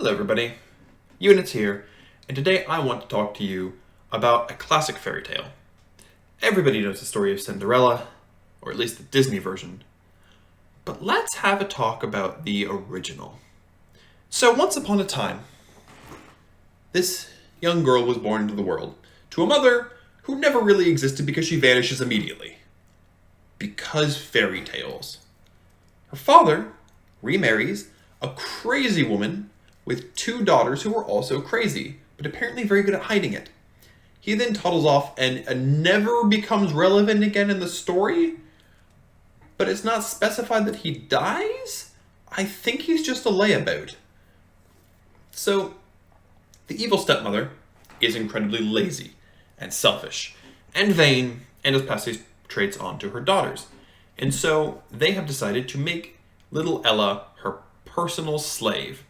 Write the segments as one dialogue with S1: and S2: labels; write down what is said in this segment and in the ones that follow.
S1: Hello everybody, Uknits here, and today I want to talk to you about a classic fairy tale. Everybody knows the story of Cinderella, or at least the Disney version, but let's have a talk about the original. So once upon a time, this young girl was born into the world to a mother who never really existed because she vanishes immediately. Because fairy tales. Her father remarries a crazy woman with two daughters who are also crazy, but apparently very good at hiding it. He then toddles off and never becomes relevant again in the story, but it's not specified that he dies? I think he's just a layabout. So, the evil stepmother is incredibly lazy and selfish and vain and has passed these traits on to her daughters. And so they have decided to make little Ella her personal slave.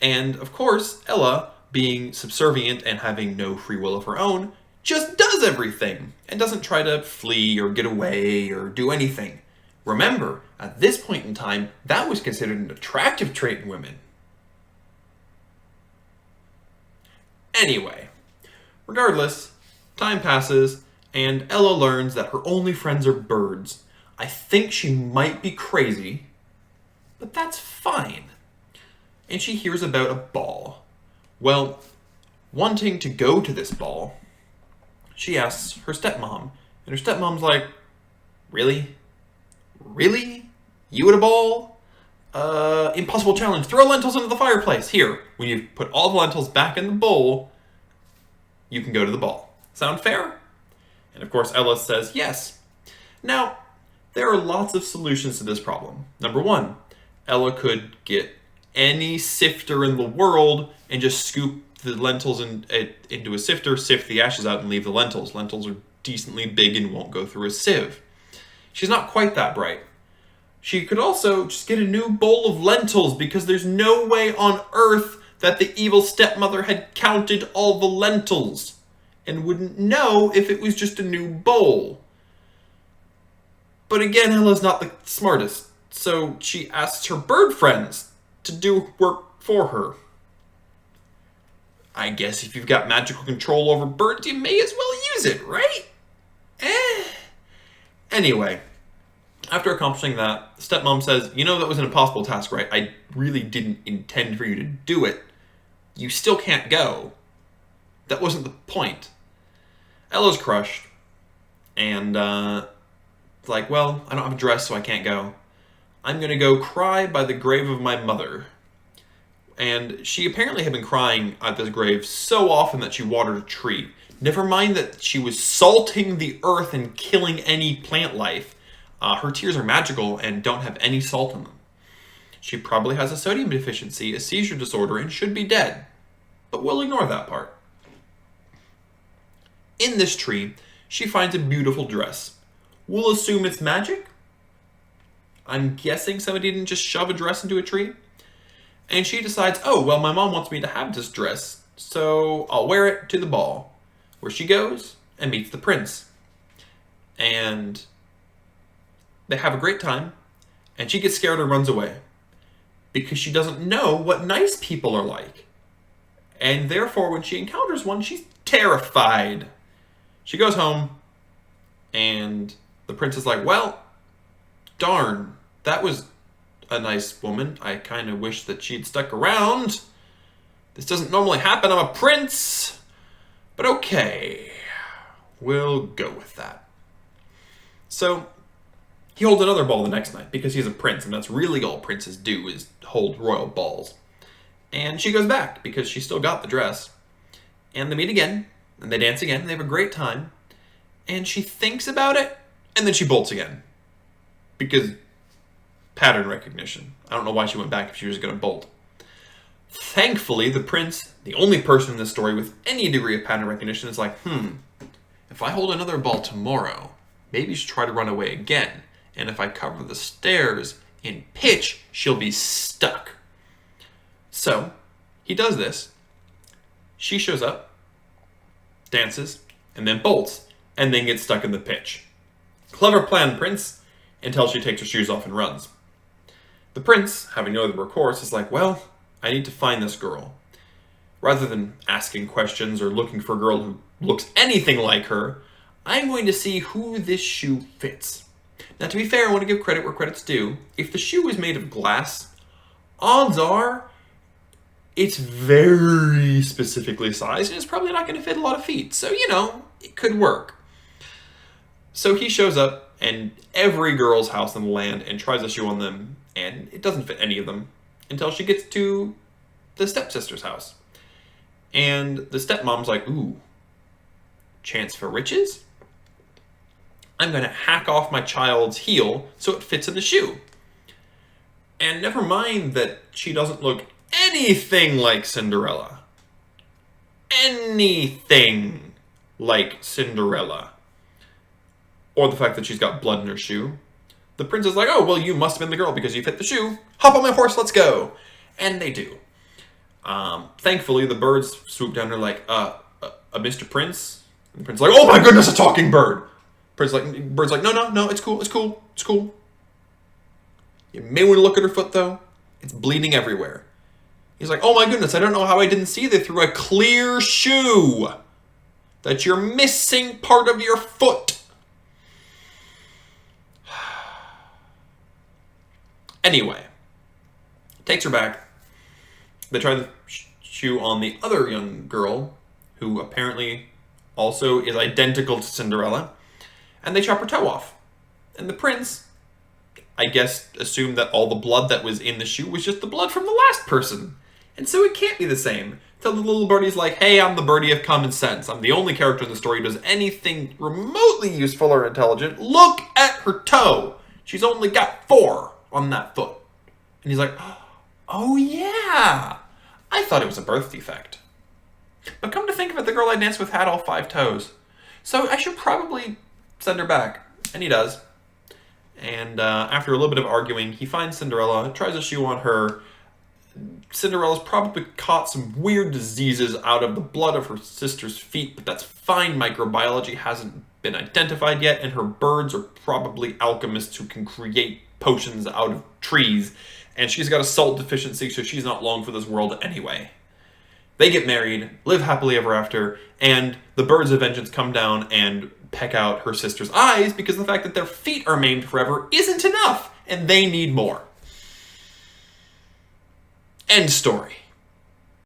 S1: And of course, Ella, being subservient and having no free will of her own, just does everything and doesn't try to flee or get away or do anything. Remember, at this point in time, that was considered an attractive trait in women. Anyway, regardless, time passes and Ella learns that her only friends are birds. I think she might be crazy, but that's fine. And she hears about a ball. Well, wanting to go to this ball, she asks her stepmom, and her stepmom's like, Really? Really? You at a ball? Impossible challenge. Throw lentils into the fireplace. Here, when you put all the lentils back in the bowl, you can go to the ball. Sound fair? And of course, Ella says yes. Now, there are lots of solutions to this problem. Number one, Ella could get any sifter in the world and just scoop the lentils into a sifter, sift the ashes out, and leave the lentils. Lentils are decently big and won't go through a sieve. She's not quite that bright. She could also just get a new bowl of lentils because there's no way on earth that the evil stepmother had counted all the lentils and wouldn't know if it was just a new bowl. But again, Ella's not the smartest, so she asks her bird friends to do work for her. I guess if you've got magical control over birds, you may as well use it, right? Anyway, after accomplishing that, stepmom says, You know that was an impossible task, right? I really didn't intend for you to do it. You still can't go. That wasn't the point. Ella's crushed, and like, well, I don't have a dress, so I can't go. I'm going to go cry by the grave of my mother. And she apparently had been crying at this grave so often that she watered a tree. Never mind that she was salting the earth and killing any plant life. Her tears are magical and don't have any salt in them. She probably has a sodium deficiency, a seizure disorder, and should be dead. But we'll ignore that part. In this tree, she finds a beautiful dress. We'll assume it's magic. I'm guessing somebody didn't just shove a dress into a tree. And she decides, oh, well, my mom wants me to have this dress, so I'll wear it to the ball, where she goes and meets the prince. And they have a great time, and she gets scared and runs away because she doesn't know what nice people are like. And therefore, when she encounters one, she's terrified. She goes home, and the prince is like, well, darn, that was a nice woman. I kind of wish that she'd stuck around. This doesn't normally happen. I'm a prince. But okay, we'll go with that. So he holds another ball the next night because he's a prince, and that's really all princes do is hold royal balls. And she goes back because she still got the dress. And they meet again, and they dance again, and they have a great time. And she thinks about it, and then she bolts again. Because pattern recognition. I don't know why she went back if she was going to bolt. Thankfully, the prince, the only person in this story with any degree of pattern recognition, is like, if I hold another ball tomorrow, maybe she'll try to run away again. And if I cover the stairs in pitch, she'll be stuck. So, he does this. She shows up, dances, and then bolts, and then gets stuck in the pitch. Clever plan, prince, until she takes her shoes off and runs. The prince, having no other recourse, is like, well, I need to find this girl. Rather than asking questions or looking for a girl who looks anything like her, I'm going to see who this shoe fits. Now, to be fair, I want to give credit where credit's due. If the shoe is made of glass, odds are it's very specifically sized and it's probably not going to fit a lot of feet. So, it could work. So he shows up in every girl's house in the land and tries a shoe on them, and it doesn't fit any of them until she gets to the stepsister's house. And the stepmom's like, ooh, chance for riches? I'm going to hack off my child's heel so it fits in the shoe. And never mind that she doesn't look anything like Cinderella. Anything like Cinderella. Or the fact that she's got blood in her shoe. The prince is like, oh, well, you must have been the girl because you fit the shoe. Hop on my horse, let's go. And they do. Thankfully, the birds swoop down and they're like, Mr. Prince? And the prince is like, oh my goodness, a talking bird! Bird's like, no, it's cool. You may want to look at her foot, though. It's bleeding everywhere. He's like, oh my goodness, I don't know how I didn't see that through a clear shoe. That you're missing part of your foot. Anyway, takes her back. They try the shoe on the other young girl, who apparently also is identical to Cinderella, and they chop her toe off. And the prince, I guess, assumed that all the blood that was in the shoe was just the blood from the last person. And so it can't be the same. Till the little birdie's like, hey, I'm the birdie of common sense. I'm the only character in the story who does anything remotely useful or intelligent. Look at her toe. She's only got 4 on that foot. And he's like, oh yeah. I thought it was a birth defect. But come to think of it, the girl I danced with had all 5 toes. So I should probably send her back. And he does. And after a little bit of arguing, he finds Cinderella, tries a shoe on her. Cinderella's probably caught some weird diseases out of the blood of her sister's feet, but that's fine. Microbiology hasn't been identified yet, and her birds are probably alchemists who can create potions out of trees. And she's got a salt deficiency, so she's not long for this world anyway. They get married, live happily ever after, and the birds of vengeance come down and peck out her sister's eyes because the fact that their feet are maimed forever isn't enough, and they need more. End story.